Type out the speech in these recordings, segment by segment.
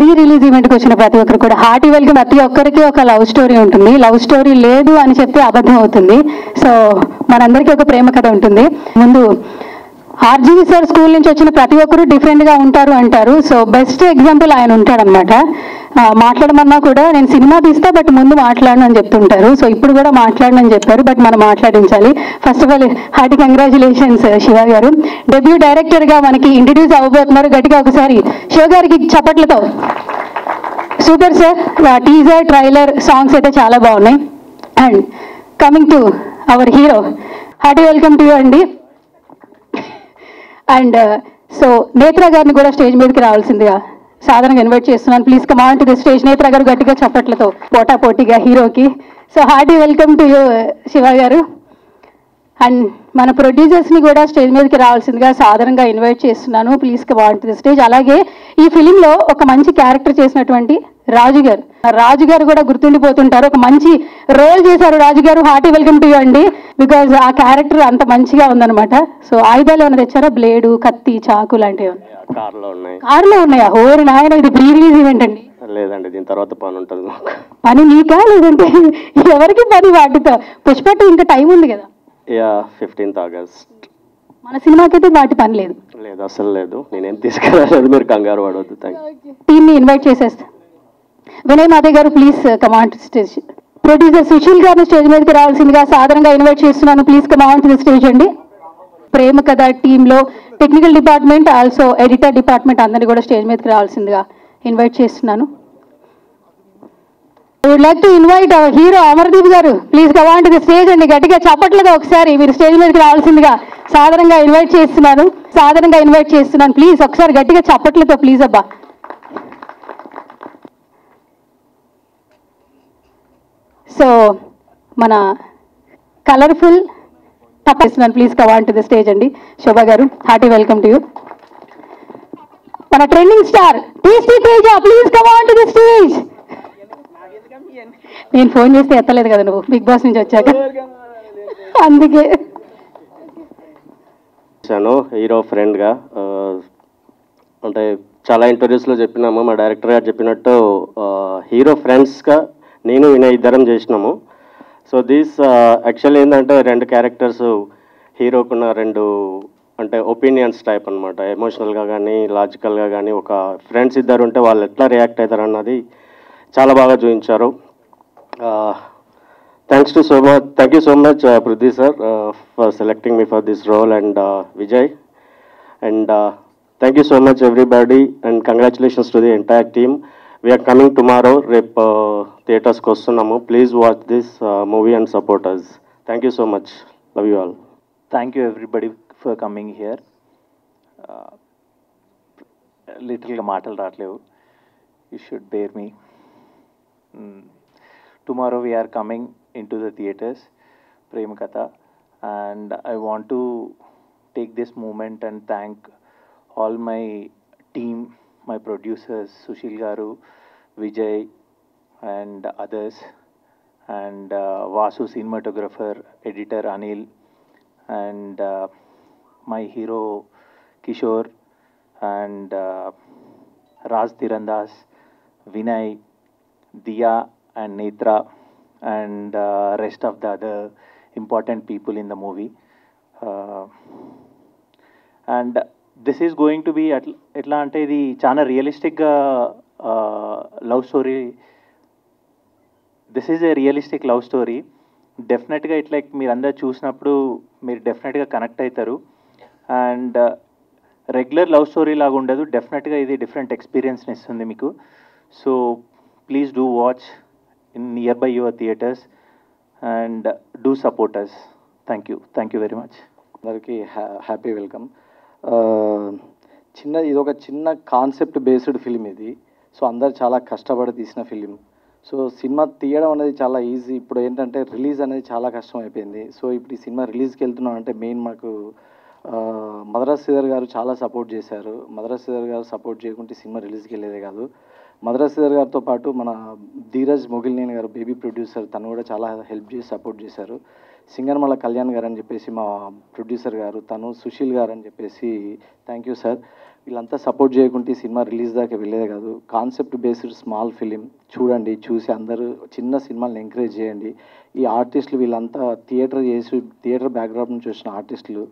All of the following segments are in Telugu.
ప్రీ రిలీజ్ ఈవెంట్కి వచ్చిన ప్రతి ఒక్కరు కూడా హార్టీ వెల్కమ్. ప్రతి ఒక్కరికి ఒక లవ్ స్టోరీ ఉంటుంది. లవ్ స్టోరీ లేదు అని చెప్తే అబద్ధం అవుతుంది. సో మనందరికీ ఒక ప్రేమ కథ ఉంటుంది. ముందు ఆర్జీవి సార్ స్కూల్ నుంచి వచ్చిన ప్రతి ఒక్కరు డిఫరెంట్గా ఉంటారు అంటారు. సో బెస్ట్ ఎగ్జాంపుల్ ఆయన ఉంటాడనమాట. మాట్లాడమన్నా కూడా నేను సినిమా తీస్తా బట్ ముందు మాట్లాడను అని చెప్తుంటారు. సో ఇప్పుడు కూడా మాట్లాడనని చెప్పారు, బట్ మనం మాట్లాడించాలి. First of all hearty congratulations Shiva గారు. డెబ్యూ డైరెక్టర్గా మనకి ఇంట్రడ్యూస్ అవ్వబోతున్నారు. గట్టిగా ఒకసారి శివ గారికి చప్పట్లతో. Super sir. Teaser, trailer, songs అయితే చాలా బాగున్నాయి. And coming to our hero, hearty welcome to you అండి. అండ్ సో నేత్ర గారిని కూడా స్టేజ్ మీదకి రావాల్సిందిగా సాధారణంగా ఇన్వైట్ చేస్తున్నాను. Please come on to the stage. నేత్ర గారు గట్టిగా చప్పట్లతో పోటాపోటీగా హీరోకి. So hearty welcome to you Shiva గారు. అండ్ మన ప్రొడ్యూసర్స్ని కూడా స్టేజ్ మీదకి రావాల్సిందిగా సాధారణంగా ఇన్వైట్ చేస్తున్నాను. Please come on to the stage. అలాగే ఈ ఫిలింలో ఒక మంచి క్యారెక్టర్ చేసినటువంటి రాజు గారు కూడా గుర్తుండిపోతుంటారు. ఒక మంచి రోల్ చేశారు రాజు గారు. హార్టీ వెల్కమ్ టు యూ అండి. బికాజ్ ఆ క్యారెక్టర్ అంత మంచిగా ఉందన్నమాట. సో ఆయుధాలు ఏమైనా తెచ్చారా? బ్లేడు, కత్తి, చాకు లాంటివి కార్లో ఉన్నాయా? ఓరి నాయన, ఇది ప్రీ రిలీజ్ ఈవెంట్ అండి. లేదండి, దీని తర్వాత పని ఉంటుంది. పని నీకా లేదంటే ఎవరికి పని? వాటితో పుష్పట్టు ఇంకా టైం ఉంది కదా. 15th August. మన సినిమాకి అయితే వాటి పని లేదు. లేదు, అసలు లేదు. నేనేం తీసుకెళ్ళలేదు, మీరు కంగారు పడవద్దు. టీమ్ని ఇన్వైట్ చేసేస్తా. వినయ్ మాదే గారు please come on to stage. Producer Sushil గారిని స్టేజ్ మీదకి రావాల్సిందిగా సాధారణంగా ఇన్వైట్ చేస్తున్నాను. Please come on to the stage అండి. ప్రేమ కథ టీంలో technical department, also editor department అందరినీ కూడా స్టేజ్ మీదకి రావాల్సిందిగా ఇన్వైట్ చేస్తున్నాను. I would like to invite our hero Amardeep గారు. Please come on to the stage అండి. గట్టిగా చప్పట్లేదు ఒకసారి మీరు స్టేజ్ మీదకి రావాల్సిందిగా సాధారణంగా ఇన్వైట్ చేస్తున్నాను. ప్లీజ్ ఒకసారి గట్టిగా చప్పట్లతో ప్లీజ్ అబ్బా. సో మన కలర్ఫుల్ తప్పేస్తున్నాను. Please come on to the stage అండి. శోభ గారు, హార్టీ వెల్కమ్ టు యూ. మన trending star tasty Teja, please come on to the stage. నేను ఫోన్ చేస్తే ఎత్తలేదు కదా నువ్వు, బిగ్ బాస్ నుంచి వచ్చాక, అందుకే. హీరో ఫ్రెండ్గా అంటే చాలా ఇంటర్వ్యూస్లో చెప్పినాము. మా డైరెక్టర్ గారు చెప్పినట్టు హీరో ఫ్రెండ్స్గా నేను వినయ్ ఇద్దరం చేసినాము. సో దిస్ యాక్చువల్లీ ఏంటంటే రెండు క్యారెక్టర్స్ హీరోకున్న రెండు అంటే ఒపీనియన్స్ టైప్ అనమాట. ఎమోషనల్గా కానీ లాజికల్గా కానీ ఒక ఫ్రెండ్స్ ఇద్దరు ఉంటే వాళ్ళు ఎట్లా రియాక్ట్ అవుతారు అన్నది చాలా బాగా చూపించారు. Thank you so much Prithvi sir for selecting me for this role and Vijay. And thank you so much everybody and congratulations to the entire team. We're coming tomorrow. రేపు థియేటర్స్కి వస్తున్నాము. Please watch this movie and support us. Thank you so much. Love you all. Thank you everybody for coming here. Literally మాటలు రావట్లేవు. You should bear me. Tomorrow we are coming into the theaters, Prem Katha, and I want to take this moment and thank all my team, my producers, Sushil Garu, Vijay and others, and Vasu cinematographer, editor Anil, and my hero Kishore, and Raj Tirandas, Vinay, Diya and Netra, and rest of the other important people in the movie. And this is going to be etla ante idi chaana realistic love story. This is a realistic love story. డెఫినెట్గా ఇట్లా మీరు అందరు చూసినప్పుడు మీరు డెఫినెట్గా కనెక్ట్ అవుతారు. అండ్ రెగ్యులర్ లవ్ స్టోరీ లాగా ఉండదు. డెఫినెట్గా ఇది డిఫరెంట్ ఎక్స్పీరియన్స్ని ఇస్తుంది మీకు. So please do watch in nearby your theatres and do support us. Thank you very much. అందరికీ హ్యాపీ వెల్కమ్. ఇది ఒక చిన్న కాన్సెప్ట్ బేస్డ్ ఫిలిం ఇది. సో అందరు చాలా కష్టపడి తీసిన ఫిలిం. సో సినిమా తీయడం అనేది చాలా ఈజీ. ఇప్పుడు ఏంటంటే రిలీజ్ అనేది చాలా కష్టం అయిపోయింది. సో ఇప్పుడు ఈ సినిమా రిలీజ్కి వెళ్తున్నాం అంటే మెయిన్ మాకు మద్రాస్ శ్రీధర్ గారు చాలా సపోర్ట్ చేశారు. మద్రాస్ శ్రీధర్ గారు సపోర్ట్ చేయకుంటే సినిమా రిలీజ్కి వెళ్ళేదే కాదు. మద్రాస్ శ్రీధర్ గారితో పాటు మన ధీరజ్ మొగిలినేని గారు బేబీ ప్రొడ్యూసర్, తను కూడా చాలా హెల్ప్ చేసి సపోర్ట్ చేశారు. సింగనమల కళ్యాణ్ గారు అని చెప్పేసి మా ప్రొడ్యూసర్ గారు, తను సుశీల్ గారు అని చెప్పేసి థ్యాంక్ యూ సార్. వీళ్ళంతా సపోర్ట్ చేయకుంటే ఈ సినిమా రిలీజ్ దాకా వెళ్ళేదే కాదు. కాన్సెప్ట్ బేస్డ్ స్మాల్ ఫిలిం చూడండి, చూసి అందరూ చిన్న సినిమాలను ఎంకరేజ్ చేయండి. ఈ ఆర్టిస్టులు వీళ్ళంతా థియేటర్ బ్యాక్గ్రౌండ్ నుంచి వచ్చిన ఆర్టిస్టులు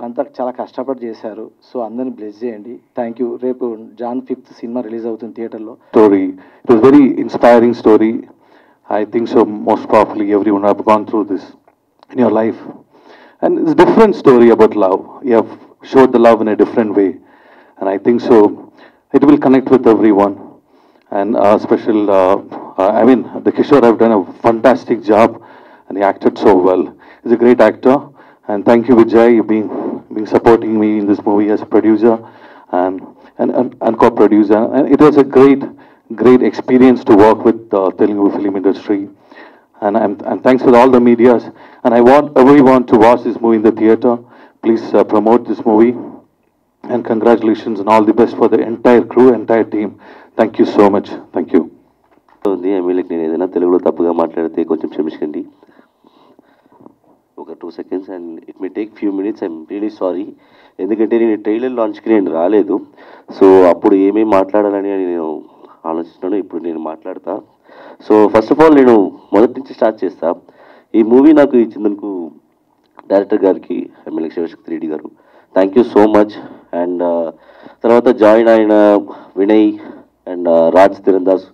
అంతా చాలా కష్టపడి చేశారు. సో అందరిని బ్లెస్ చేయండి. Thank you. రేపు Jan 5th సినిమా రిలీజ్ అవుతుంది థియేటర్లో. Story. It was very inspiring story. I think so most probably everyone have gone through this in your life. And it's a different story about love. You have showed the love in a different way. And I think so it will connect with everyone. And the Kishore have done a fantastic job and he acted so well. He's a great actor. And thank you, Vijay, you being supporting me in this movie as a producer and co-producer. And it was a great experience to work with the Telugu film industry. And thanks for all the medias. And I want everyone to watch this movie in the theater. Please promote this movie. And congratulations and all the best for the entire crew, entire team. Thank you so much. Thank you. నేను ఏదైనా తెలుగులో తప్పుగా మాట్లాడితే కొంచెం క్షమించండి. ఒక 2 seconds and it may take few minutes. I'm really sorry. ఎందుకంటే నేను ట్రైలర్ లాంచ్కి నేను రాలేదు. సో అప్పుడు ఏమేమి మాట్లాడాలని నేను ఆలోచిస్తున్నాను. ఇప్పుడు నేను మాట్లాడతా. సో ఫస్ట్ ఆఫ్ ఆల్ నేను మొదటి నుంచి స్టార్ట్ చేస్తా. ఈ మూవీ నాకు ఇచ్చినందుకు డైరెక్టర్ గారికి ఎమ్మెల్యే శివశక్తి రెడ్డి గారు thank you so much. And తర్వాత జాయిన్ అయిన వినయ్ అండ్ రాజ్ తిరందాస్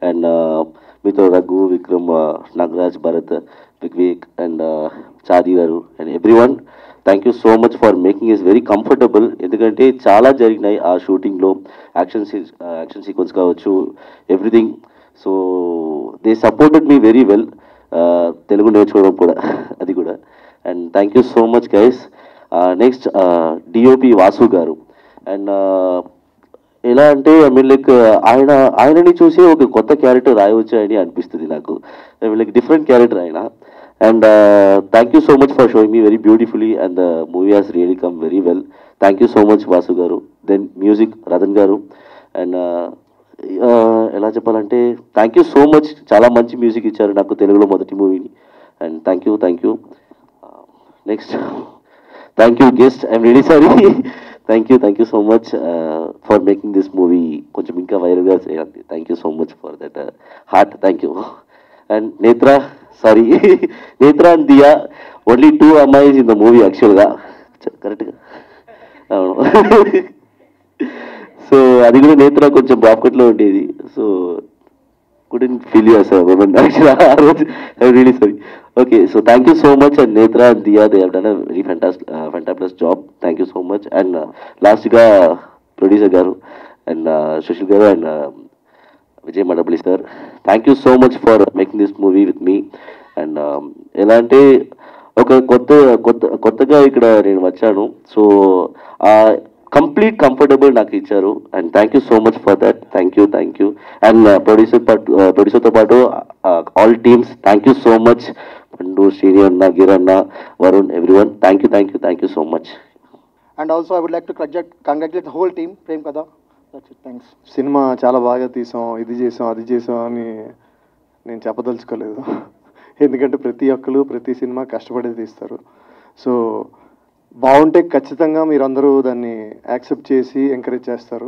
అండ్ మీతో రఘు, విక్రమ్, నాగరాజ్, భరత్, వివేక్ అండ్ చాది గారు and everyone thank you so much for making is very comfortable. ఎందుకంటే చాలా జరిగినాయి ఆ షూటింగ్లో, యాక్షన్ సీక్వెన్స్ కావచ్చు, everything. So they supported me very well. Telugu నేర్చుకోవడం కూడా అది కూడా. And thank you so much guys. Next DOP Vasu గారు. అండ్ ఎలా అంటే లైక్ ఆయనని చూసి ఒక కొత్త క్యారెక్టర్ రాయవచ్చు అని అనిపిస్తుంది నాకు. లైక్ డిఫరెంట్ క్యారెక్టర్ ఆయన. And thank you so much for showing me very beautifully and the movie has really come very well. Thank you so much Vasu గారు. దెన్ మ్యూజిక్ రతన్ గారు. అండ్ ఎలా చెప్పాలంటే థ్యాంక్ యూ సో మచ్. చాలా మంచి మ్యూజిక్ ఇచ్చారు నాకు తెలుగులో మొదటి మూవీని. And thank you. Next thank you guest. I'm really sorry. Thank you so much for making this movie కొంచెం ఇంకా వైరల్గా చేయాలి. Thank you so much for that heart. Thank you. And Netra and Diya, only 2 అమ్మాయిస్ ఇన్ ద మూవీ యాక్చువల్గా. కరెక్ట్గా అవును. సో అది కూడా నేత్ర కొంచెం బాప్కట్లో ఉండేది. So couldn't feel you as a woman actually. I'm really sorry. Okay, so thank you so much. And Netra and Diya, they have done a very fantastic job. Thank you so much. And last ga producer garu and Sushil garu and Vijay Madapalli sir, thank you so much for making this movie with me. And ela ante oka kottaga ikkada nenu vachanu. So complete comfortable నాకు ఇచ్చారు. And thank you so much for that. Thank you. And ప్రొడ్యూసర్తో పాటు all teams thank you so much. Pandu, Srini అన్న, గిరన్న, Varun, everyone thank you so much. And also I would like to congratulate the whole team Prem Katha. Thanks. Cinema చాలా బాగా తీసాం, ఇది చేసాం అది చేసాం అని నేను చెప్పదలుచుకోలేదు. ఎందుకంటే ప్రతి ఒక్కరు ప్రతి సినిమా కష్టపడి తీస్తారు. సో బాగుంటే ఖచ్చితంగా మీరందరూ దాన్ని యాక్సెప్ట్ చేసి ఎంకరేజ్ చేస్తారు.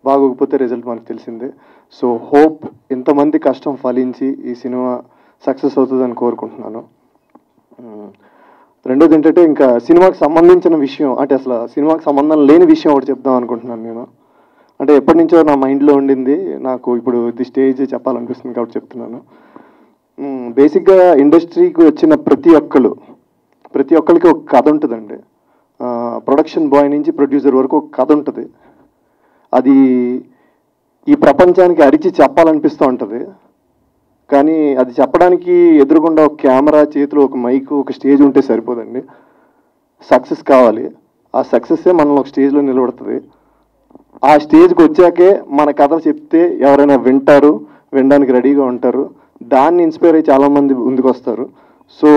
బాగోకపోతే రిజల్ట్ మనకు తెలిసిందే. సో హోప్ ఇంతమంది కష్టం ఫలించి ఈ సినిమా సక్సెస్ అవుతుందని కోరుకుంటున్నాను. రెండోది ఏంటంటే ఇంకా సినిమాకి సంబంధించిన విషయం, అంటే అసలు సినిమాకి సంబంధం లేని విషయం ఒకటి చెప్దాం అనుకుంటున్నాను నేను. అంటే ఎప్పటి నుంచో నా మైండ్లో ఉండింది, నాకు ఇప్పుడు ఇది స్టేజ్ చెప్పాలనిపిస్తుంది కాబట్టి చెప్తున్నాను. బేసిక్గా ఇండస్ట్రీకి వచ్చిన ప్రతి ఒక్కరికి ఒక కథ ఉంటుందండి. ప్రొడక్షన్ బాయ్ నుంచి ప్రొడ్యూసర్ వరకు ఒక కథ ఉంటుంది. అది ఈ ప్రపంచానికి అరిచి చెప్పాలనిపిస్తూ ఉంటుంది. కానీ అది చెప్పడానికి ఎదురుగుండా ఒక కెమెరా, చేతిలో ఒక మైక్, ఒక స్టేజ్ ఉంటే సరిపోదండి. సక్సెస్ కావాలి. ఆ సక్సెస్సే మనల్ని ఒక స్టేజ్లో నిలబడుతుంది. ఆ స్టేజ్కి వచ్చాకే మన కథ చెప్తే ఎవరైనా వింటారు, వినడానికి రెడీగా ఉంటారు. దాన్ని ఇన్స్పైర్ అయ్యి చాలామంది ముందుకు వస్తారు. సో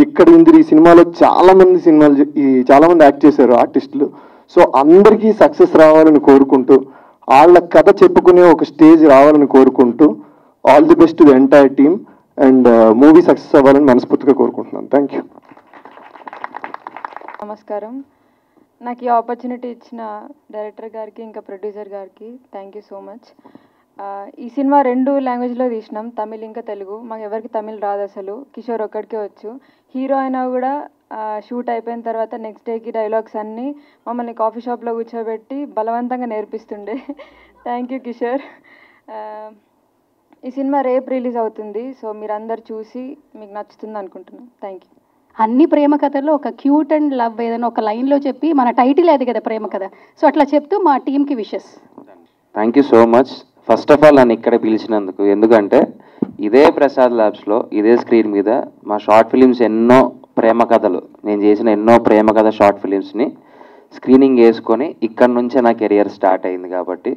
ఇక్కడ ఈ సినిమాలో చాలామంది యాక్ట్ చేశారు ఆర్టిస్టులు. సో అందరికీ సక్సెస్ రావాలని కోరుకుంటూ, వాళ్ళ కథ చెప్పుకునే ఒక స్టేజ్ రావాలని కోరుకుంటూ, all the best to the entire team and movie success అవ్వాలని మనస్ఫూర్తిగా కోరుకుంటున్నాను. Thank you. నమస్కారం. నాకు ఈ ఆపర్చునిటీ ఇచ్చిన డైరెక్టర్ గారికి ఇంకా ప్రొడ్యూసర్ గారికి థ్యాంక్ యూ సో మచ్. ఈ సినిమా 2 లాంగ్వేజ్లో తీసినాం, తమిళ్ ఇంకా తెలుగు. మాకు ఎవరికి తమిళ్ రాదు అసలు, కిషోర్ ఒక్కడికే వచ్చు. హీరో అయినా కూడా షూట్ అయిపోయిన తర్వాత నెక్స్ట్ డేకి డైలాగ్స్ అన్నీ మమ్మల్ని కాఫీ షాప్లో కూర్చోబెట్టి బలవంతంగా నేర్పిస్తుండే. Thank you Kishore. ఈ సినిమా రేపు రిలీజ్ అవుతుంది, సో మీరందరు చూసి మీకు నచ్చుతుంది అనుకుంటున్నాను. Thank you. అన్ని ప్రేమ కథల్లో ఒక క్యూట్ అండ్ లవ్ ఏదైనా ఒక లైన్లో చెప్పి, మన టైటిల్ అది కదా ప్రేమ కథ, సో అట్లా చెప్తూ మా టీంకి wishes. Thank you so much. First of all నన్ను ఇక్కడ పిలిచినందుకు, ఎందుకంటే ఇదే ప్రసాద్ ల్యాబ్స్లో ఇదే స్క్రీన్ మీద మా షార్ట్ ఫిలిమ్స్ ఎన్నో ప్రేమ కథలు, నేను చేసిన ఎన్నో ప్రేమ కథ షార్ట్ ఫిలిమ్స్ని స్క్రీనింగ్ వేసుకొని ఇక్కడ నుంచే నా కెరియర్ స్టార్ట్ అయింది. కాబట్టి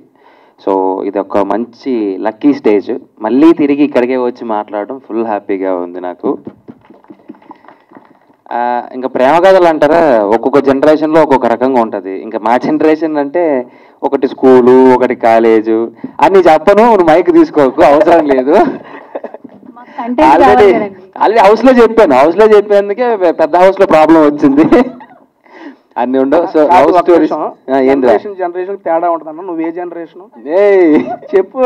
సో ఇది ఒక మంచి లక్కీ స్టేజ్. మళ్ళీ తిరిగి ఇక్కడికే వచ్చి మాట్లాడడం ఫుల్ హ్యాపీగా ఉంది నాకు. ఇంకా ప్రేమ కథలు అంటారా, ఒక్కొక్క జనరేషన్లో ఒక్కొక్క రకంగా ఉంటుంది. ఇంకా మా జనరేషన్ అంటే ఒకటి స్కూలు, ఒకటి కాలేజు అన్నీ చెప్పను, నువ్వు మైక్ తీసుకోకు, అవసరం లేదు. ఆల్రెడీ హౌస్లో చెప్పేందుకే పెద్ద హౌస్లో ప్రాబ్లం వచ్చింది. అన్ని ఉండవు. సో లవ్ స్టోరీస్ జనరేషన్ తేడా ఉంటుందన్న. నువ్వు ఏ జనరేషన్ చెప్పు.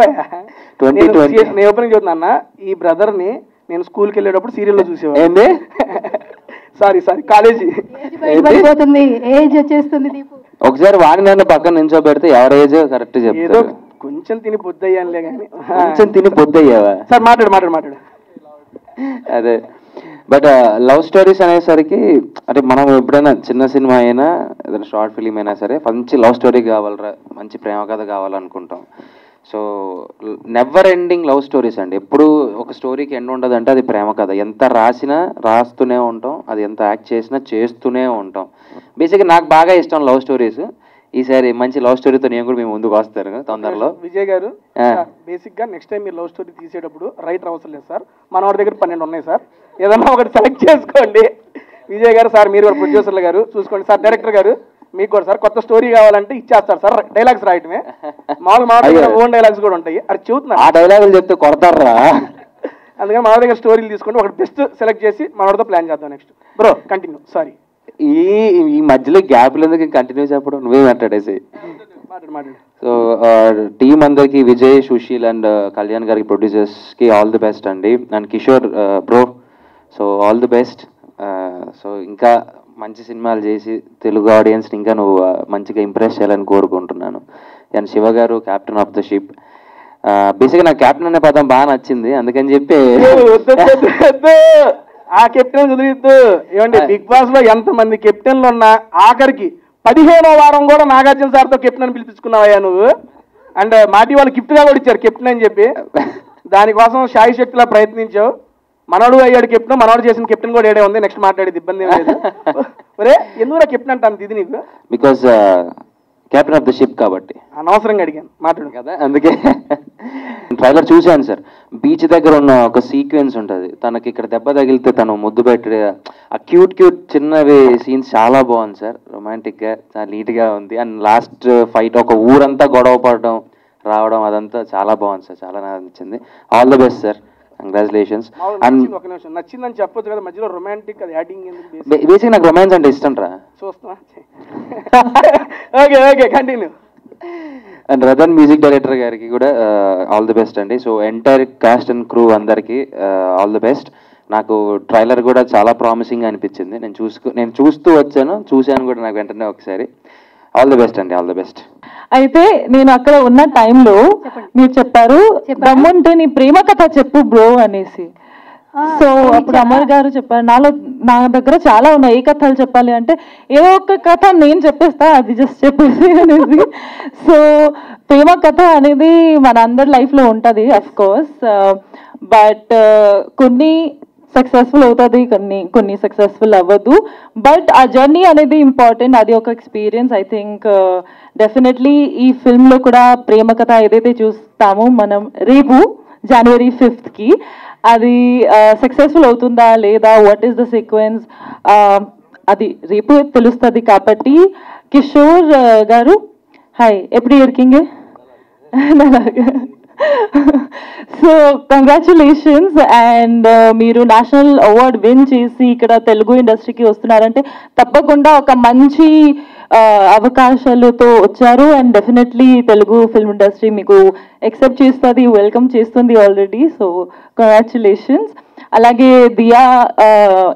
2020 నేను ఓపెనింగ్ చెబుతున్నా, ఈ బ్రదర్ని నేను స్కూల్కి వెళ్ళేటప్పుడు సీరియల్లో చూసేవాడు. ఏంది? సారీ కాలేజీ ఏజ్ వచ్చేస్తుంది. ఒకసారి వాడిని నన్ను పక్కన నించోబెడితే ఎవరి ఏజ్ కరెక్ట్ చెప్తారు. కొంచెం తిని పొద్దయ్యానులే కానీ. కొంచెం తిని పొద్దయ్యావా? సార్ మాట్లాడు. అదే, బట్ లవ్ స్టోరీస్ అనేసరికి అంటే మనం ఎప్పుడైనా చిన్న సినిమా అయినా ఏదైనా షార్ట్ ఫిలిం అయినా సరే మంచి లవ్ స్టోరీ కావాలరా, మంచి ప్రేమ కథ కావాలనుకుంటాం. So never ending love stories అండి. ఎప్పుడు ఒక స్టోరీకి ఎండ్ ఉండదంటే అది ప్రేమ కథ. ఎంత రాసినా రాస్తూనే ఉంటాం, అది ఎంత యాక్ట్ చేసినా చేస్తూనే ఉంటాం. బేసిక్గా నాకు బాగా ఇష్టం లవ్ స్టోరీస్. ఈసారి మంచి లవ్ స్టోరీతో నేను కూడా మేము ముందుకు వస్తాను తొందరలో. విజయ్ గారు, బేసిక్ గా నెక్స్ట్ టైం మీరు లవ్ స్టోరీ తీసేటప్పుడు రైటర్ అవసరం లేదు సార్, మన వాడి దగ్గర 12 ఉన్నాయి సార్, ఏదన్నా ఒకటి సెలెక్ట్ చేసుకోండి. విజయ్ గారు సార్, మీరు ప్రొడ్యూసర్లు గారు చూసుకోండి సార్. డైరెక్టర్ గారు మీకు కూడా సార్ కొత్త స్టోరీ కావాలంటే ఇచ్చేస్తారు సార్. డైలాగ్స్ రాయటమే, మామూలు ఓన్ డైలాగ్స్ కూడా ఉంటాయి. అది చెబుతున్నా, ఆ డైలాగులు చెప్తే కొడతారా? అందుకని మన దగ్గర స్టోరీలు తీసుకుంటే ఒకటి బెస్ట్ సెలెక్ట్ చేసి మనతో ప్లాన్ చేద్దాం. Next bro continue. సారీ, ఈ మధ్యలో గ్యాప్లు ఎందుకు కంటిన్యూ చెప్పడం? నువ్వే మాట్లాడేసి. సో టీం అందరికి, విజయ్, సుశీల్ అండ్ కళ్యాణ్ గారికి, ప్రొడ్యూసర్స్కి ఆల్ ది బెస్ట్ అండి. And Kishore bro, so all the best. So ఇంకా మంచి సినిమాలు చేసి తెలుగు ఆడియన్స్ని ఇంకా నువ్వు మంచిగా ఇంప్రెస్ చేయాలని కోరుకుంటున్నాను. అండ్ శివ గారు, క్యాప్టెన్ ఆఫ్ ద షిప్. బేసిక్గా నాకు క్యాప్టెన్ అనే పదం బాగా నచ్చింది, అందుకని చెప్పి ఆ కెప్టెన్ కుదిరిద్దు. ఏమండి, బిగ్ బాస్ లో ఎంత మంది కెప్టెన్లు ఉన్నా ఆఖరికి 15వ వారం కూడా నాగార్జున సార్తో కెప్టెన్ అని పిలిపించుకున్నావయ్యా నువ్వు. అండ్ మాటి వాళ్ళు గిఫ్ట్ గా కూడా ఇచ్చారు కెప్టెన్ అని చెప్పి. దానికోసం శాయి శక్తిలా ప్రయత్నించావు. మనోడు అయ్యాడు కెప్టెన్, మనోడు చేసిన కెప్టెన్ కూడా ఏడే ఉంది. నెక్స్ట్ మాట్లాడేది ఇబ్బంది ఏం లేదు. ఒరే ఎందుకు కెప్టెన్ అంటాను ఇది నీకు? Because captain of the ship కాబట్టి. అనవసరంగా అడిగాను, మాట్లాడు కదా, అందుకే. ట్రైలర్ చూశాను సార్. బీచ్ దగ్గర ఉన్న ఒక సీక్వెన్స్ ఉంటుంది, తనకి ఇక్కడ దెబ్బ తగిలితే తను ముద్దు పెట్టి ఆ క్యూట్ చిన్నవి సీన్స్ చాలా బాగుంది సార్. రొమాంటిక్గా చాలా నీట్గా ఉంది. అండ్ లాస్ట్ ఫైట్ ఒక ఊరంతా గొడవ పడడం రావడం అదంతా చాలా బాగుంది సార్, చాలా నచ్చింది. All the best sir, congratulations. And నచ్చిందని చెప్పొచ్చు కదా, మధ్యలో రొమాంటిక్ అది యాడింగ్ ఎందుకు? బేసిక్ నాకు రొమాన్స్ అంటే ఇష్టం రా. చూస్తున్నా. Okay continue. And Ratan music director గారికి కూడా ఆల్ ది బెస్ట్ అండి. So entire cast and crew అందరికీ ఆల్ ది బెస్ట్. నాకు ట్రైలర్ కూడా చాలా ప్రామిసింగ్ అనిపించింది. నేను చూస్తూ చూశాను కూడా నాకు వెంటనే ఒకసారి. ఆల్ ది బెస్ట్ అండి, ఆల్ ది బెస్ట్. అయితే నేను అక్కడ ఉన్న టైంలో మీరు చెప్పారు దమ్ముంటే నీ ప్రేమ కథ చెప్పు బ్రో అనేసి. సో అప్పుడు అమర్ గారు చెప్పారు, నా దగ్గర చాలా ఉన్నాయి, ఏ కథలు చెప్పాలి అంటే ఏదో ఒక కథ నేను చెప్పేస్తా, అది జస్ట్ చెప్పేసి అనేసి. సో ప్రేమ కథ అనేది మన అందరి లైఫ్లో ఉంటుంది అఫ్ కోర్స్, బట్ కొన్ని సక్సెస్ఫుల్ అవుతుంది, కొన్ని సక్సెస్ఫుల్ అవ్వదు. బట్ ఆ జర్నీ అనేది ఇంపార్టెంట్, అది ఒక ఎక్స్పీరియన్స్. ఐ థింక్ డెఫినెట్లీ ఈ ఫిల్మ్లో కూడా ప్రేమ కథ ఏదైతే చూస్తామో మనం రేపు January 5th అది సక్సెస్ఫుల్ అవుతుందా లేదా, వాట్ ఈస్ ద సీక్వెన్స్, అది రేపు తెలుస్తుంది. కాబట్టి కిషోర్ గారు హాయ్, ఎప్పుడు ఇరికింగ్. So congratulations. అండ్ మీరు నేషనల్ అవార్డ్ విన్ చేసి ఇక్కడ తెలుగు ఇండస్ట్రీకి వస్తున్నారంటే తప్పకుండా ఒక మంచి అవకాశాలతో వచ్చారు and definitely Telugu film industry మీకు ఎక్సెప్ట్ చేస్తుంది, వెల్కమ్ చేస్తుంది ఆల్రెడీ. So congratulations. అలాగే దియా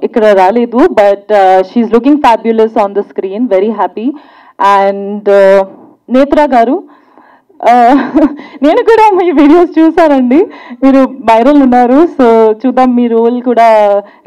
ఇక్కడ రాలేదు, but she's looking fabulous on the screen, very happy. And నేత్ర గారు, నేను కూడా మీ వీడియోస్ చూసానండి, మీరు వైరల్ ఉన్నారు. సో చూద్దాం మీ రోల్ కూడా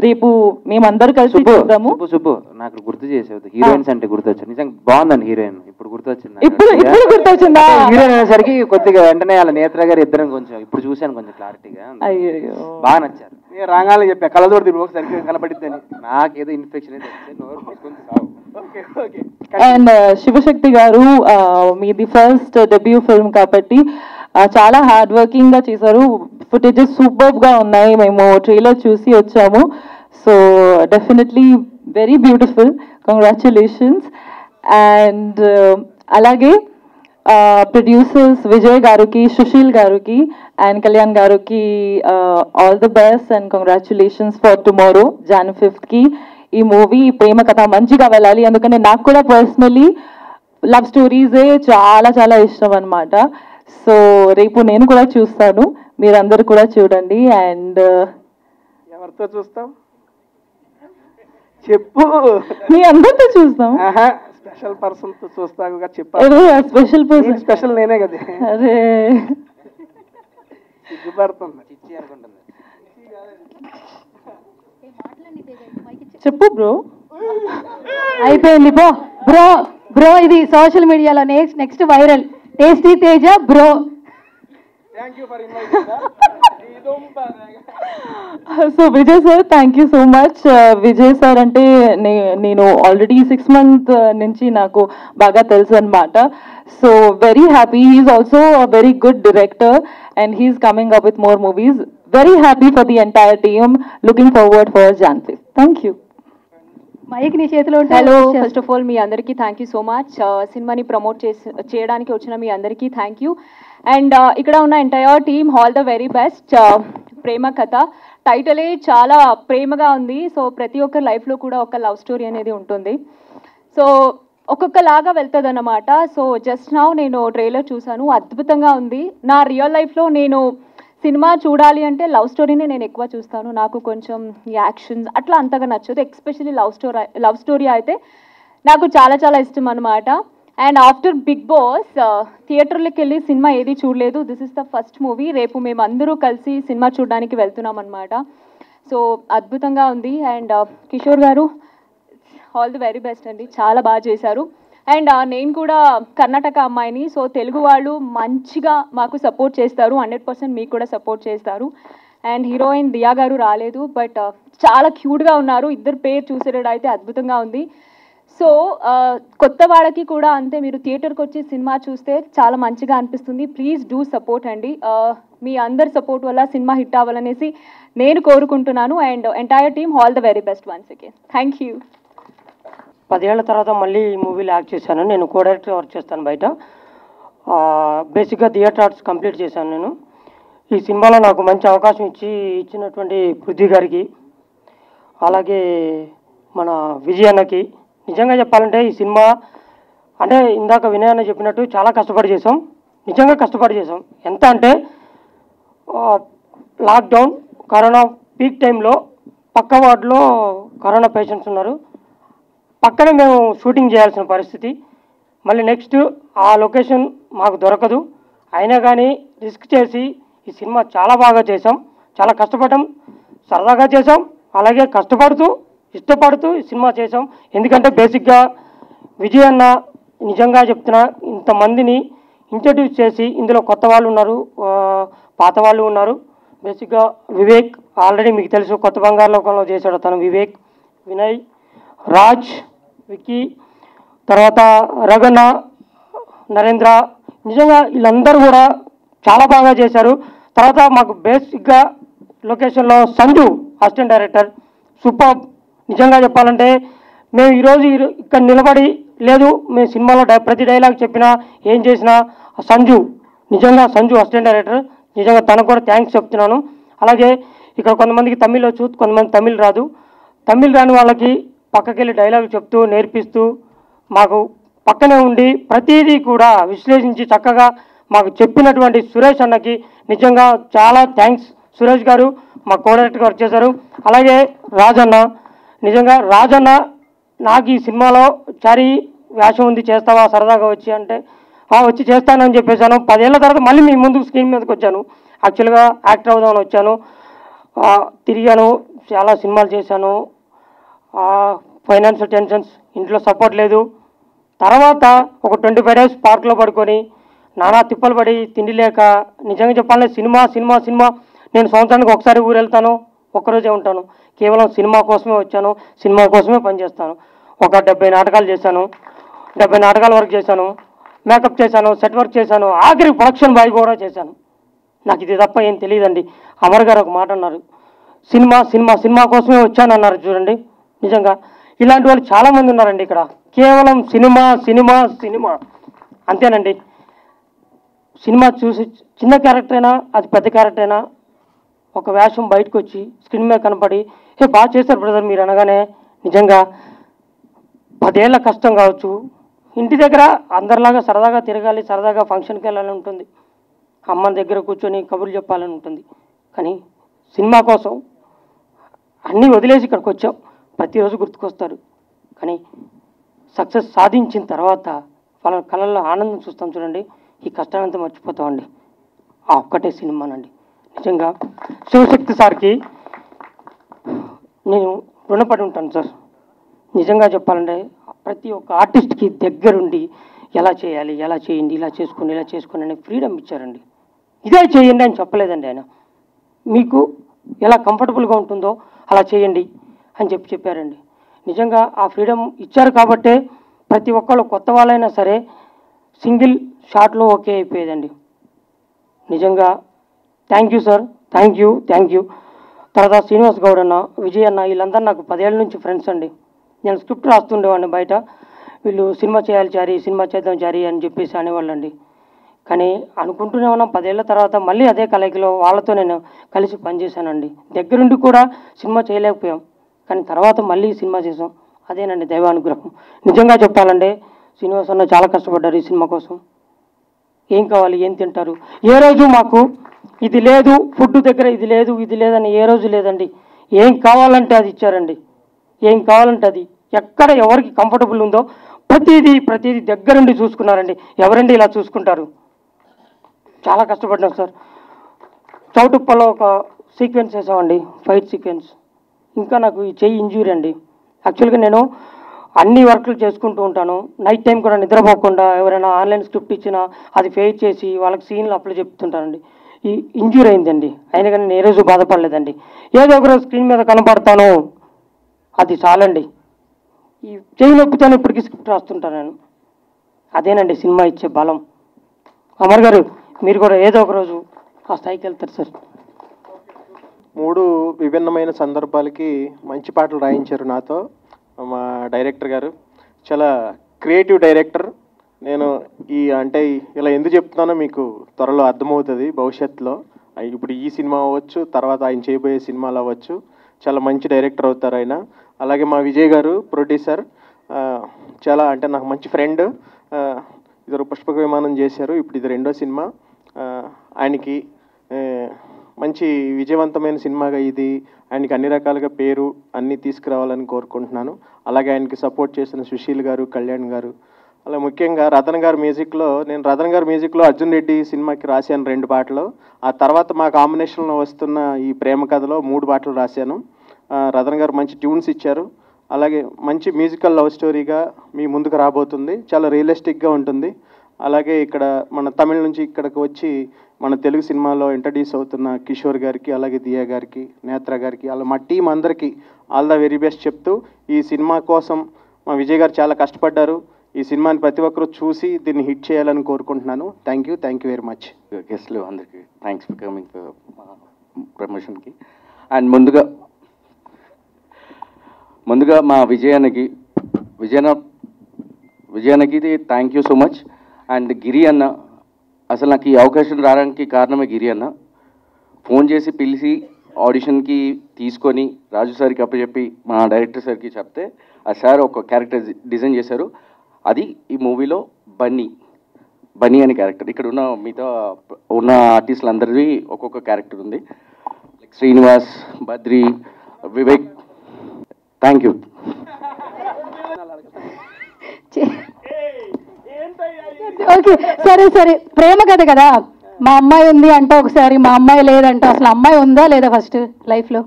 రేపు మేమందరూ కలిసి చూద్దాము. సుబ్బు నాకు గుర్తు చేసేది, హీరోయిన్స్ అంటే గుర్తొచ్చింది. నిజంగా బాగుందండి హీరోయిన్, ఇప్పుడు గుర్తొచ్చింది. ఇప్పుడు గుర్తొచ్చిందా? హీరోయిన్ అనేసరికి కొద్దిగా వెంటనే వాళ్ళ నేత్ర గారు ఇద్దరం కొంచెం ఇప్పుడు చూశాను, కొంచెం క్లారిటీగా. అయ్యో బాగా నచ్చారు. రాగానే చెప్పా కళ్ళతోటి తిరిగి సరిగ్గా కనపడిద్దని. నాకేదో ఇన్ఫెక్షన్ అయితే నోరు మూసుకొని సావు. అండ్ శివశక్తి గారు, మీది ఫస్ట్ డెబ్యూ ఫిల్మ్ కాబట్టి చాలా హార్డ్ వర్కింగ్ గా చేశారు. ఫుటేజెస్ సూపర్ గా ఉన్నాయి, మేము ట్రైలర్ చూసి వచ్చాము. So definitely very beautiful, congratulations. And అలాగే ప్రొడ్యూసర్స్ విజయ్ గారికి, సుశీల్ గారికి అండ్ కళ్యాణ్ గారికి all the best and congratulations for tomorrow Jan 5th కి ఈ మూవీ ప్రేమ కథ మంచిగా వెళ్ళాలి. ఎందుకంటే నాకు కూడా పర్సనలీ లవ్ స్టోరీసే చాలా చాలా ఇష్టం అనమాట. సో రేపు నేను కూడా చూస్తాను, మీరందరూ కూడా చూడండి. అండ్ ఎవరితో చూస్తాం చెప్పు? మీ అందరితో చూస్తాం. స్పెషల్ పర్సన్ తో చూస్తావు చెప్పాలి. స్పెషల్ పర్సన్ స్పెషల్ నేనే కదా. అరే సిగ్గుపడుతుంది. చెప్పు బ్రో. అయిపోయింది పో బ్రో. బ్రో ఇది సోషల్ మీడియాలో next viral, tasty Teja bro. So Vijay sir, thank you so much. Vijay sir అంటే నేను ఆల్రెడీ 6 months నుంచి నాకు బాగా తెలుసు అనమాట. So very happy. He's also a very good director and he's coming up with more movies. Very happy for the entire team. Looking forward for Jan 5th. Thank you. Mic నీ చేతిలో ఉంటే. హలో, ఫస్ట్ ఆఫ్ ఆల్ మీ అందరికీ థ్యాంక్ యూ సో మచ్. సినిమాని ప్రమోట్ చేయడానికి వచ్చిన మీ అందరికీ థ్యాంక్ యూ. అండ్ ఇక్కడ ఉన్న entire team all the very best. Prema Katha టైటిలే చాలా ప్రేమగా ఉంది. సో ప్రతి ఒక్కరి లైఫ్లో కూడా ఒక లవ్ స్టోరీ అనేది ఉంటుంది. సో ఒక్కొక్కలాగా వెళ్తుంది అన్నమాట. సో జస్ట్ నౌ నేను ట్రైలర్ చూశాను, అద్భుతంగా ఉంది. నా రియల్ లైఫ్లో నేను సినిమా చూడాలి అంటే లవ్ స్టోరీనే నేను ఎక్కువ చూస్తాను. నాకు కొంచెం యాక్షన్స్ అట్లా అంతగా నచ్చదు. ఎస్పెషల్లీ లవ్ స్టోరీ అయితే నాకు చాలా చాలా ఇష్టం అనమాట. అండ్ ఆఫ్టర్ బిగ్ బాస్ థియేటర్లోకి వెళ్ళి సినిమా ఏది చూడలేదు. This is the first movie. రేపు మేము అందరూ కలిసి సినిమా చూడడానికి వెళ్తున్నాం అనమాట. సో అద్భుతంగా ఉంది. అండ్ కిషోర్ గారు ఆల్ ది వెరీ బెస్ట్ అండి, చాలా బాగా చేశారు. అండ్ నేను కూడా కర్ణాటక అమ్మాయిని. సో తెలుగు వాళ్ళు మంచిగా మాకు సపోర్ట్ చేస్తారు, 100% మీకు కూడా సపోర్ట్ చేస్తారు. అండ్ హీరోయిన్ దియా గారు రాలేదు, బట్ చాలా క్యూట్గా ఉన్నారు. ఇద్దరు పేరు చూసేటైతే అద్భుతంగా ఉంది. సో కొత్త వాళ్ళకి కూడా అంతే, మీరు థియేటర్కి వచ్చి సినిమా చూస్తే చాలా మంచిగా అనిపిస్తుంది. ప్లీజ్ డూ సపోర్ట్ అండి. మీ అందరి సపోర్ట్ వల్ల సినిమా హిట్ అవ్వాలనేసి నేను కోరుకుంటున్నాను. And entire team all the very best once again. Thank you. 10 ఏళ్ల తర్వాత మళ్ళీ ఈ మూవీలో యాక్ట్ చేశాను. నేను కో డైరెక్టర్ వర్క్ చేస్తాను బయట. బేసిక్గా థియేటర్ ఆర్ట్స్ కంప్లీట్ చేశాను నేను. ఈ సినిమాలో నాకు మంచి అవకాశం ఇచ్చినటువంటి పృథ్వీ గారికి, అలాగే మన విజయ్ అన్నకి, నిజంగా చెప్పాలంటే ఈ సినిమా అంటే ఇందాక వినయ్ అన్న చెప్పినట్టు చాలా కష్టపడి చేసాం. నిజంగా కష్టపడి చేసాం. ఎంత అంటే లాక్డౌన్ కరోనా పీక్ టైంలో పక్క వార్డులో కరోనా పేషెంట్స్ ఉన్నారు. పక్కనే మేము షూటింగ్ చేయాల్సిన పరిస్థితి. మళ్ళీ నెక్స్ట్ ఆ లొకేషన్ మాకు దొరకదు. అయినా కానీ రిస్క్ చేసి ఈ సినిమా చాలా బాగా చేసాం. చాలా కష్టపడ్డాం, సరదాగా చేసాం, అలాగే కష్టపడుతూ ఇష్టపడుతూ ఈ సినిమా చేసాం. ఎందుకంటే బేసిక్గా విజయ్ అన్న నిజంగా చెప్తున్నా, ఇంతమందిని ఇంట్రడ్యూస్ చేసి ఇందులో కొత్త వాళ్ళు ఉన్నారు, పాత వాళ్ళు ఉన్నారు. బేసిక్గా వివేక్ ఆల్రెడీ మీకు తెలుసు, కొత్త బంగారు లోకంలో చేశాడు తను. వివేక్, వినయ్, రాజ్, విక్కీ, తర్వాత రగన్న, నరేంద్ర, నిజంగా వీళ్ళందరూ కూడా చాలా బాగా చేశారు. తర్వాత మాకు బేసిక్గా లొకేషన్లో సంజు అసిస్టెంట్ డైరెక్టర్ సూపర్. నిజంగా చెప్పాలంటే మేము ఈరోజు ఇక్కడ నిలబడి లేదు, మేము సినిమాలో ప్రతి డైలాగ్ చెప్పినా ఏం చేసినా సంజు, నిజంగా సంజు అసిస్టెంట్ డైరెక్టర్, నిజంగా తనకు కూడా థ్యాంక్స్ చెప్తున్నాను. అలాగే ఇక్కడ కొంతమందికి తమిళ్ వచ్చు, కొంతమంది తమిళ్ రాదు. తమిళ్ రాని వాళ్ళకి పక్కకెళ్ళి డైలాగ్ చెప్తూ నేర్పిస్తూ మాకు పక్కనే ఉండి ప్రతిదీ కూడా విశ్లేషించి చక్కగా మాకు చెప్పినటువంటి సురేష్ అన్నకి నిజంగా చాలా థ్యాంక్స్. సురేష్ గారు మా కోఆర్డినేటర్గా వర్క్ చేశారు. అలాగే రాజన్న, నిజంగా రాజన్న నాకు ఈ సినిమాలో చారీ వేషం ఉంది చేస్తావా సరదాగా వచ్చి అంటే వచ్చి చేస్తానని చెప్పేశాను. 10 ఏళ్ల తర్వాత మళ్ళీ మీ ముందు స్క్రీన్ మీదకి వచ్చాను. యాక్చువల్గా యాక్టర్ అవుదామని వచ్చాను, తిరిగాను, చాలా సినిమాలు చేశాను. ఫైనాన్షియల్ టెన్షన్స్, ఇంట్లో సపోర్ట్ లేదు. తర్వాత ఒక 25 డేస్ పార్క్లో పడుకొని నానా తిప్పలు పడి తిండి లేక, నిజంగా చెప్పాలంటే సినిమా నేను సంవత్సరానికి ఒకసారి ఊరు వెళ్తాను, ఒక్కరోజే ఉంటాను. కేవలం సినిమా కోసమే వచ్చాను, సినిమా కోసమే పనిచేస్తాను. ఒక 70 నాటకాలు చేశాను, 70 నాటకాల వరకు చేశాను, మేకప్ చేశాను, సెట్ వర్క్ చేశాను, ఆఖరి ప్రొడక్షన్ బాయ్ కూడా చేశాను. నాకు ఇది తప్ప ఏం తెలియదండి. అమర్ గారు ఒక మాట అన్నారు, సినిమా కోసమే వచ్చాను అన్నారు. చూడండి, నిజంగా ఇలాంటి వాళ్ళు చాలామంది ఉన్నారండి ఇక్కడ. కేవలం సినిమా అంతేనండి. సినిమా చూసి చిన్న క్యారెక్టర్ అయినా అది పెద్ద క్యారెక్టర్ అయినా ఒక వేషం బయటకు వచ్చి స్క్రీన్ మీద కనపడి బాగా చేశారు బ్రదర్ మీరు అనగానే నిజంగా 10 ఏళ్ల కష్టం కావచ్చు. ఇంటి దగ్గర అందరిలాగా సరదాగా తిరగాలి, సరదాగా ఫంక్షన్కి వెళ్ళాలని ఉంటుంది, అమ్మ దగ్గర కూర్చొని కబుర్లు చెప్పాలని ఉంటుంది. కానీ సినిమా కోసం అన్నీ వదిలేసి ఇక్కడికి వచ్చాం. ప్రతిరోజు గుర్తుకొస్తారు. కానీ సక్సెస్ సాధించిన తర్వాత వాళ్ళ కళ్ళల్లో ఆనందం చూస్తాం చూడండి, ఈ కష్టానంతా మర్చిపోతామండి. ఆ ఒక్కటే సినిమానండి. నిజంగా శివశక్తి సార్కి నేను రుణపడి ఉంటాను సార్. నిజంగా చెప్పాలంటే ప్రతి ఒక్క ఆర్టిస్ట్కి దగ్గరుండి ఎలా చేయాలి, ఎలా చేయండి, ఇలా చేసుకోండి అని ఫ్రీడమ్ ఇచ్చారండి. ఇదే చేయండి అని చెప్పలేదండి ఆయన. మీకు ఎలా కంఫర్టబుల్గా ఉంటుందో అలా చేయండి అని చెప్పారండి. నిజంగా ఆ ఫ్రీడమ్ ఇచ్చారు కాబట్టే ప్రతి ఒక్కళ్ళు కొత్త వాళ్ళైనా సరే సింగిల్ షాట్లో ఓకే అయిపోయేదండి. నిజంగా thank you sir, thank you. తర్వాత శ్రీనివాస్ గౌడ్ అన్న, విజయ్ అన్న, వీళ్ళందరూ నాకు 10 ఏళ్ళ నుంచి ఫ్రెండ్స్ అండి. నేను స్క్రిప్ట్ రాస్తుండేవాడిని బయట, వీళ్ళు సినిమా చేయాలి చారీ, సినిమా చేద్దాం చారీ అని చెప్పేసి అనేవాళ్ళండి. కానీ అనుకుంటూనే ఉన్నాం, 10 ఏళ్ల తర్వాత మళ్ళీ అదే కలయికలో వాళ్ళతో నేను కలిసి పనిచేశానండి. దగ్గరుండి కూడా సినిమా చేయలేకపోయాం, కానీ తర్వాత మళ్ళీ సినిమా చేసాం. అదేనండి దైవానుగ్రహం. నిజంగా చెప్పాలంటే శ్రీనివాస్ అన్న చాలా కష్టపడ్డారు ఈ సినిమా కోసం. ఏం కావాలి, ఏం తింటారు, ఏ రోజు మాకు ఇది లేదు, ఫుడ్ దగ్గర ఇది లేదని ఏ రోజు లేదండి. ఏం కావాలంటే అది ఇచ్చారండి. ఏం కావాలంటే అది, ఎక్కడ ఎవరికి కంఫర్టబుల్ ఉందో ప్రతిదీ దగ్గరుండి చూసుకున్నారండి. ఎవరండి ఇలా చూసుకుంటారు? చాలా కష్టపడ్డాం సార్. చౌటుప్పలో ఒక సీక్వెన్స్ వేసామండి, ఫైట్ సీక్వెన్స్. ఇంకా నాకు ఈ చెయ్యి ఇంజ్యూరీ అండి. యాక్చువల్గా నేను అన్ని వర్క్లు చేసుకుంటూ ఉంటాను, నైట్ టైం కూడా నిద్రపోకుండా ఎవరైనా ఆన్లైన్ స్క్రిప్ట్ ఇచ్చినా అది ఫెయిల్ చేసి వాళ్ళకి సీన్లు అప్లై చెప్తుంటానండి. ఈ ఇంజ్యూరీ అయిందండి, అయినా కానీ నేను ఏ రోజు బాధపడలేదండి. ఏదో ఒక రోజు స్క్రీన్ మీద కనపడతాను, అది చాలండి. ఈ చెయ్యి నొప్పితోనే ఇప్పటికీ స్క్రిప్ట్ రాస్తుంటాను నేను. అదేనండి సినిమా ఇచ్చే బలం. అమర్ గారు మీరు కూడా ఏదో ఒక రోజు ఆ స్థాయికి వెళ్తారు సార్. 3 విభిన్నమైన సందర్భాలకి మంచి పాటలు రాయించారు నాతో మా డైరెక్టర్ గారు. చాలా క్రియేటివ్ డైరెక్టర్. నేను అంటే ఇలా ఎందుకు చెప్తున్నానో మీకు త్వరలో అర్థమవుతుంది భవిష్యత్తులో. ఇప్పుడు ఈ సినిమా అవ్వచ్చు, తర్వాత ఆయన చేయబోయే సినిమాలు అవ్వచ్చు, చాలా మంచి డైరెక్టర్ అవుతారు ఆయన. అలాగే మా విజయ్ గారు ప్రొడ్యూసర్, చాలా అంటే నాకు మంచి ఫ్రెండ్. ఇద్దరు పుష్పక విమానం చేశారు, ఇప్పుడు ఇది 2వ సినిమా. ఆయనకి మంచి విజయవంతమైన సినిమాగా ఇది ఆయనకి అన్ని రకాలుగా పేరు అన్నీ తీసుకురావాలని కోరుకుంటున్నాను. అలాగే ఆయనకి సపోర్ట్ చేసిన సుశీల్ గారు, కళ్యాణ్ గారు, అలా ముఖ్యంగా రతన్ గారి మ్యూజిక్లో నేను రతన్ గారి మ్యూజిక్లో అర్జున్ రెడ్డి సినిమాకి రాశాను 2 పాటలు. ఆ తర్వాత మా కాంబినేషన్లో వస్తున్న ఈ ప్రేమ కథలో 3 పాటలు రాశాను. రతన్ గారు మంచి ట్యూన్స్ ఇచ్చారు. అలాగే మంచి మ్యూజికల్ లవ్ స్టోరీగా మీ ముందుకు రాబోతుంది, చాలా రియలిస్టిక్గా ఉంటుంది. అలాగే ఇక్కడ మన తమిళ నుంచి ఇక్కడికి వచ్చి మన తెలుగు సినిమాలో ఇంట్రడ్యూస్ అవుతున్న కిషోర్ గారికి, అలాగే దియా గారికి, నేత్ర గారికి, అలా మా టీం అందరికీ ఆల్ ద వెరీ బెస్ట్ చెప్తూ, ఈ సినిమా కోసం మా విజయ్ గారు చాలా కష్టపడ్డారు. ఈ సినిమాని ప్రతి ఒక్కరూ చూసి దీన్ని హిట్ చేయాలని కోరుకుంటున్నాను. Thank you very much. గెస్ట్లు అందరికీ థ్యాంక్స్ ఫర్ కమింగ్ ప్రమోషన్కి. అండ్ ముందుగా మా విజయానికి thank you so much. And Giri అన్న, అసలు నాకు ఈ అవకాశం రావడానికి కారణమే గిరి అన్న. ఫోన్ చేసి పిలిచి ఆడిషన్కి తీసుకొని రాజు సార్కి అప్పచెప్పి మా డైరెక్టర్ సార్కి చెప్తే ఆ సార్ ఒక క్యారెక్టర్ డిజైన్ చేశారు. అది ఈ మూవీలో బన్నీ అనే క్యారెక్టర్. ఇక్కడ ఉన్న మిగతా ఉన్న ఆర్టిస్టులందరిది ఒక్కొక్క క్యారెక్టర్ ఉంది. Like Srinivas, Badri, Vivek. Thank you. Okay, సరే సరే, ప్రేమ కథ కదా, మా అమ్మాయి ఉంది అంటే ఒకసారి, మా అమ్మాయి లేదంటే అసలు అమ్మాయి ఉందా లేదా ఫస్ట్ లైఫ్లో?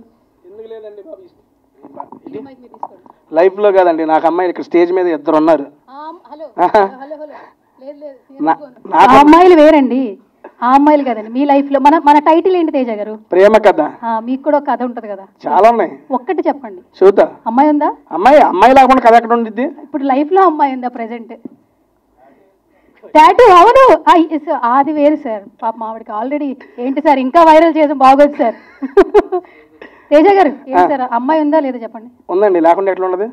లైఫ్లో కాదండి, నాకు అమ్మాయి ఇక్కడ స్టేజ్ మీద ఇద్దరు ఉన్నారు. ఆ అమ్మాయిలు వేరండి, ఆ అమ్మాయిలు కదండి మీ లైఫ్ లో. మన టైటిల్ ఏంటి తేజ గారు? ప్రేమ కథ. మీకు కూడా ఒక కథ ఉంటది కదా? చాలా ఉన్నాయి. ఒక్కటి చెప్పండి. చూద్దా. అమ్మాయి ఉందా? అమ్మాయి లేకుండా కథ ఎక్కడ ఉండిద్ది? ఇప్పుడు లైఫ్ లో అమ్మాయి ఉందా ప్రెసెంట్? టాటూ, అవును, అది వేరు సార్. పాప ఆవిడకి ఆల్రెడీ ఏంటి సార్, ఇంకా వైరల్ చేసాం, బాగోదు సార్. తేజ గారు ఏంటి సార్, అమ్మాయి ఉందా లేదా చెప్పండి. ఉందండి, లేకుండా ఎట్లా ఉండదు?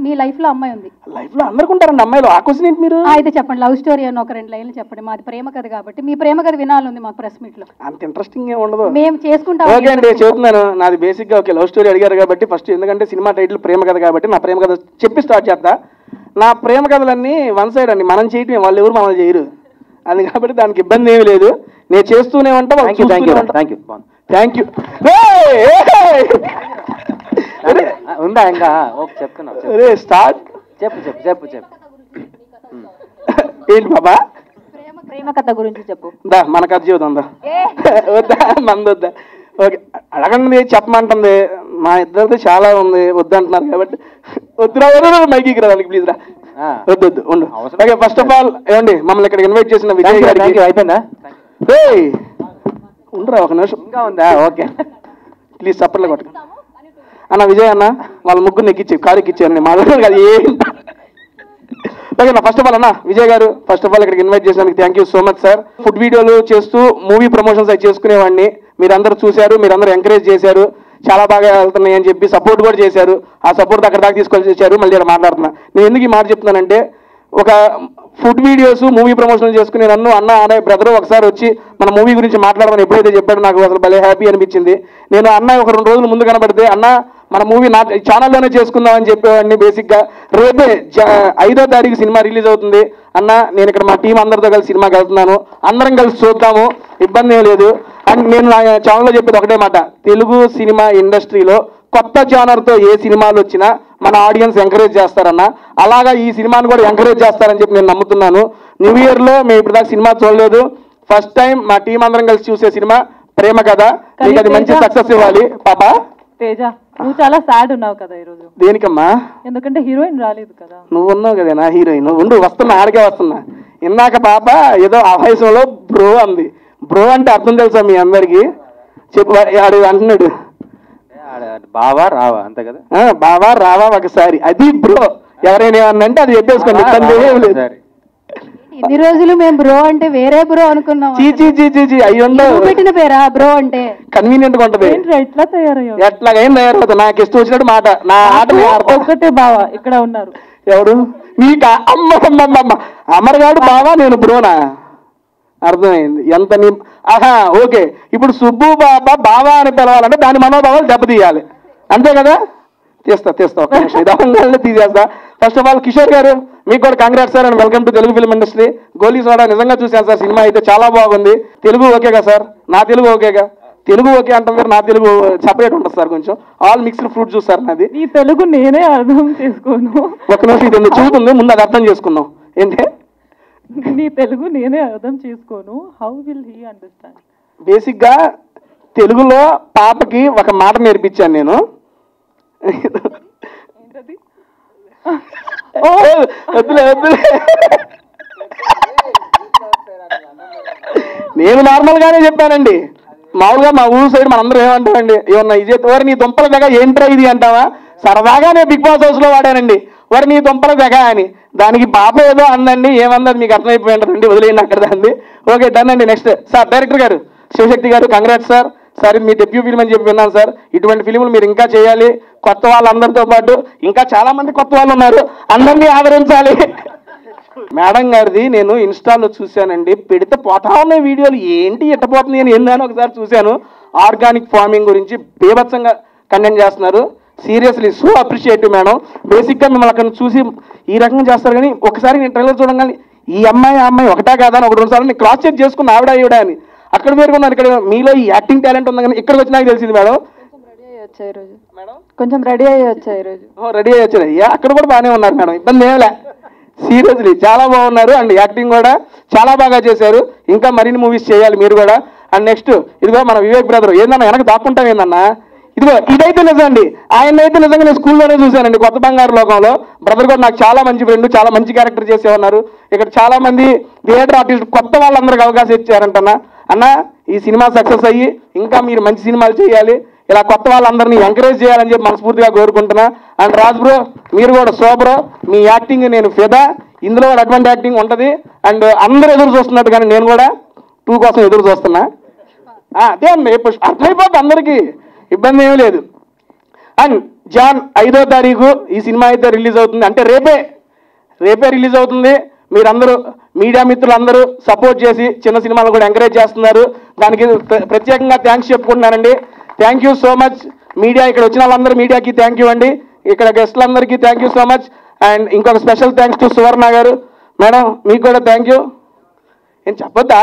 మీ లైఫ్ లో అమ్మాయి ఉంది? లైఫ్ లో అందరికి ఉంటారండి అమ్మాయిలు. ఆ క్వశ్చన్ ఏంటి మీరు? అయితే చెప్పండి, లవ్ స్టోరీ అని ఒక 2 లైన్లు చెప్పండి. మాది ప్రేమ కథ కాబట్టి మీ ప్రేమ కథ వినాలంది మాకు ప్రెస్ మీట్ లో. అంత ఇంట్రెస్టింగ్ ఏమి ఉండదు, మేము చేసుకుంటాం. ఓకే అండి, చెబుతున్నాను. నాది బేసిక్ గా ఓకే, లవ్ స్టోరీ అడిగారు కాబట్టి ఫస్ట్, ఎందుకంటే సినిమా టైటిల్ ప్రేమ కథ కాబట్టి నా ప్రేమ కథ చెప్పి స్టార్ట్ చేస్తా. నా ప్రేమ కథలన్నీ వన్ సైడ్ అండి, మనం చేయటమే, వాళ్ళు ఎవరు మనల్ని చేయరు. అది కాబట్టి దానికి ఇబ్బంది ఏమీ లేదు, నేను చేస్తూనే ఉంటా. Thank you. ఉందా ఇంకా? ఓకే, చెప్తున్నా. స్టార్ట్. చెప్పు. ఏంటి బాబా? ప్రేమ కథ గురించి చెప్పు. దా మన కథ చూద్దాం. వద్దా, మంది వద్దా? ఓకే, అడగండి, చెప్పమంటుంది. మా ఇద్దరితో చాలా ఉంది, వద్దంటున్నారు కాబట్టి వద్దురా, మైకి రావాలి ప్లీజ్ రా. వద్దు ఉండు. ఓకే, ఫస్ట్ ఆఫ్ ఆల్ ఏమండి, మమ్మల్ని ఇక్కడ ఇన్వైట్ చేసిన విజయ్ గారికి. అయిపోయిందా? ఉండరా ఒక నిమిషం. ఇంకా ఉందా? ఓకే ప్లీజ్ సప్పర్లో కొట్ట అన్న. విజయ్ అన్న వాళ్ళ ముగ్గురు ఎక్కిచ్చి కారు ఎక్కిచ్చారు, మాట్లాడారు కదా ఏం. ఓకే అన్న, ఫస్ట్ ఆఫ్ ఆల్ అన్న విజయ్ గారు, ఫస్ట్ ఆఫ్ ఆల్ ఇక్కడికి ఇన్వైట్ చేసినందుకు thank you so much sir. Food వీడియోలు చేస్తూ మూవీ ప్రమోషన్స్ అవి చేసుకునేవాడిని, మీరందరూ చూశారు, మీరందరూ ఎంకరేజ్ చేశారు, చాలా బాగా వెళ్తున్నాయి అని చెప్పి సపోర్ట్ కూడా చేశారు. ఆ సపోర్ట్ అక్కడ దాకా తీసుకొని చేశారు. మళ్ళీ ఇలా మాట్లాడుతున్నా. నేను ఎందుకు ఈ మాట చెప్తున్నానంటే, ఒక ఫుడ్ వీడియోస్ మూవీ ప్రమోషన్లు చేసుకునే నన్ను అన్న అనే బ్రదర్ ఒకసారి వచ్చి మన మూవీ గురించి మాట్లాడమని ఎప్పుడైతే చెప్పాడో నాకు అసలు భలే హ్యాపీ అనిపించింది. నేను అన్న ఒక 2 రోజులు ముందు కనబడితే, అన్న మన మూవీ నా ఛానల్లోనే చేసుకుందాం అని చెప్పేవాడిని. బేసిక్గా రేపే 5వ తారీఖు సినిమా రిలీజ్ అవుతుంది అన్న, నేను ఇక్కడ మా టీం అందరితో కలిసి సినిమాకి వెళ్తున్నాను, అందరం కలిసి చూద్దాము, ఇబ్బంది ఏం లేదు. అండ్ నేను నా ఛానల్లో చెప్పేది ఒకటే మాట, తెలుగు సినిమా ఇండస్ట్రీలో కొత్త జానర్తో ఏ సినిమాలు వచ్చినా మన ఆడియన్స్ ఎంకరేజ్ చేస్తారన్న, అలాగా ఈ సినిమాను కూడా ఎంకరేజ్ చేస్తారని చెప్పి నేను నమ్ముతున్నాను. న్యూ ఇయర్లో మేము ఇప్పుడు దాకా సినిమా చూడలేదు, ఫస్ట్ టైం మా టీం అందరం కలిసి చూసే సినిమా ప్రేమ కథ. మీకు అది మంచి సక్సెస్ ఇవ్వాలి పాపా. తేజ, నువ్వు చాలా సాడ్ ఉన్నావు కదా ఈరోజు. దేనికమ్మా? ఎందుకంటే హీరోయిన్ రాలేదు కదా. నువ్వు ఉన్నావు కదా నా హీరోయిన్. ఉండు, వస్తున్నా, ఆడికే వస్తున్నా. ఇందాక పాప ఏదో ఆవేశంలో బ్రో అంది. బ్రో అంటే అర్థం తెలుసా మీ అందరికి? చెప్పు. ఆడు అంటున్నాడు బావా రావా, అంతే కదా? బావా రావా ఒకసారి, అది బ్రో. ఎవరైనా ఏమన్నా అంటే అది చెప్పేసుకోండి, ఇబ్బంది ఏం లేదు. ఇన్ని రోజులు మేము బ్రో అంటే వేరే బ్రో అనుకున్నాం. అయ్యుండవు, పెట్టిన పేరా బ్రో అంటే? కన్వీనియంట్ గా ఉంటది. ఎట్లా తయారయ్యా? ఎట్లాగైనా తయారవుతుంది, నాకు ఇష్టం వచ్చినట్టు మాట. నా ఆట ఒక్కటే బావా ఇక్కడ ఉన్నారు. ఎవరు నీకు? అమ్మ అమరగాడు బావా, నేను బ్రోనా? అర్థమైంది ఎంత నీ. ఆహా, ఓకే. ఇప్పుడు సుబ్బు బాబా అని పిలవాలంటే దాని మనోభావాలు దెబ్బతీయాలి, అంతే కదా? తీస్తా ఒక నిమిషం, ఇదే తీసేస్తా. ఫస్ట్ ఆఫ్ ఆల్ కిషోర్ గారు, మీకు కూడా congrats sir and welcome to Telugu film industry. Goli soda నిజంగా చూశాను సార్, సినిమా అయితే చాలా బాగుంది. తెలుగు ఓకేగా సార్? నా తెలుగు ఓకేగా? తెలుగు ఓకే అంటారు, నా తెలుగు సపరేట్ ఉంటుంది సార్, కొంచెం all mixed fruit juice sir నాది. ఈ తెలుగు నేనే అర్థం చేసుకోను. ఒక నిమిషం, ఇది చూస్తుంది, ముందు అది అర్థం చేసుకుందాం. ఏంటి? నీ తెలుగు నేనే అర్థం చేసుకోను, హౌ విల్ హీ అండర్స్టాండ్? బేసిక్గా తెలుగులో పాపకి ఒక మాట నేర్పించాను నేను. వద్దులే నేను నార్మల్ గానే చెప్పానండి. మామూలుగా మా ఊరు సైడ్ మనందరం ఏమంటామండి, ఏమన్నా ఇది వారి నీ దుంపల దగ్గర ఏంట్రా ఇది అంటావా? సరదాగానే బిగ్ బాస్ హౌస్ లో వాడానండి, వారి నీ దుంపల దగ్గ అని. దానికి పాప ఏదో అందండి, ఏమందని మీకు అర్థమైపోయి ఉంటుందండి, వదిలేయండి అక్కడ దాన్ని. ఓకే, డన్ అండి. నెక్స్ట్ సార్, డైరెక్టర్ గారు శివశక్తి గారు, కంగ్రాట్స్ సార్. సార్ ఇది మీ డెబ్యూ ఫిల్మ్ అని చెప్పి విన్నాను సార్. ఇటువంటి ఫిల్ములు మీరు ఇంకా చేయాలి, కొత్త వాళ్ళందరితో పాటు ఇంకా చాలా మంది కొత్త వాళ్ళు ఉన్నారు, అందరినీ ఆదరించాలి. మేడం గారిది నేను ఇన్స్టాలో చూశానండి, పెడితే పోతా ఉన్న వీడియోలు ఏంటి ఎట్టపోతుంది అని ఏందని ఒకసారి చూశాను. ఆర్గానిక్ ఫార్మింగ్ గురించి బీభత్సంగా కండెంట్ చేస్తున్నారు. Seriously so appreciative madam. బేసిక్గా మిమ్మల్ని అక్కడ చూసి ఈ రకంగా చేస్తారు, కానీ ఒకసారి నేను ట్రైలర్ చూడగానే ఈ అమ్మాయి ఆ అమ్మాయి ఒకటా కాదా అని 1-2 సార్లు నేను క్రాస్ చెక్ చేసుకున్న ఆవిడ అని. అక్కడ వేరుకున్నాను, ఇక్కడ మీలో ఈ యాక్టింగ్ టాలెంట్ ఉంది కానీ ఇక్కడికి వచ్చినాక తెలిసింది మేడం. కొంచెం రెడీ అయ్యి వచ్చాయి ఈరోజు. రెడీ అయ్యి వచ్చారు. అక్కడ కూడా బాగానే ఉన్నారు మేడం, ఇబ్బంది ఏమిలే. సీరియస్లీ చాలా బాగున్నారు అండ్ యాక్టింగ్ కూడా చాలా బాగా చేశారు. ఇంకా మరిన్ని మూవీస్ చేయాలి మీరు కూడా. అండ్ నెక్స్ట్ ఇదిగో మన వివేక్ బ్రదర్ ఏందన్నా వెనక దాక్కుంటాం ఏందన్నా, ఇదిగో ఇదైతే నిజం అండి. ఆయన అయితే నిజంగా నేను స్కూల్లోనే చూశానండి, కొత్త బంగారు లోకంలో. బ్రదర్ కూడా నాకు చాలా మంచి ఫ్రెండ్, చాలా మంచి క్యారెక్టర్ చేసే ఉన్నారు. ఇక్కడ చాలా మంది థియేటర్ ఆర్టిస్ట్ కొత్త వాళ్ళందరికీ అవకాశం ఇచ్చారంటన్నా. అన్న ఈ సినిమా సక్సెస్ అయ్యి ఇంకా మీరు మంచి సినిమాలు చేయాలి, ఇలా కొత్త వాళ్ళందరినీ ఎంకరేజ్ చేయాలని చెప్పి మనస్ఫూర్తిగా కోరుకుంటున్నా. అండ్ రాజ్ బ్రో మీరు కూడా సూపర్, మీ యాక్టింగ్ నేను ఫిదా. ఇందులో కూడా అటువంటి యాక్టింగ్ ఉంటుంది. అండ్ అందరూ ఎదురు చూస్తున్నట్టు కానీ నేను కూడా 2 కోసం ఎదురు చూస్తున్నా. అదే అండి, అర్థమైపోతుంది అందరికీ, ఇబ్బంది ఏమీ లేదు. అండ్ జాన్ 5వ తారీఖు ఈ సినిమా అయితే రిలీజ్ అవుతుంది, అంటే రేపే రిలీజ్ అవుతుంది. మీరందరూ మీడియా మిత్రులందరూ సపోర్ట్ చేసి చిన్న సినిమాలు కూడా ఎంకరేజ్ చేస్తున్నారు, దానికి ప్రత్యేకంగా థ్యాంక్స్ చెప్పుకుంటున్నానండి. Thank you so much media, ఇక్కడ వచ్చిన వాళ్ళందరూ మీడియాకి థ్యాంక్ యూ అండి, ఇక్కడ గెస్ట్లందరికీ thank you so much. And ఇంకొక స్పెషల్ థ్యాంక్స్ టు సువర్ణ గారు మేడం, మీకు కూడా థ్యాంక్ యూ. ఏం చెప్పొద్దా?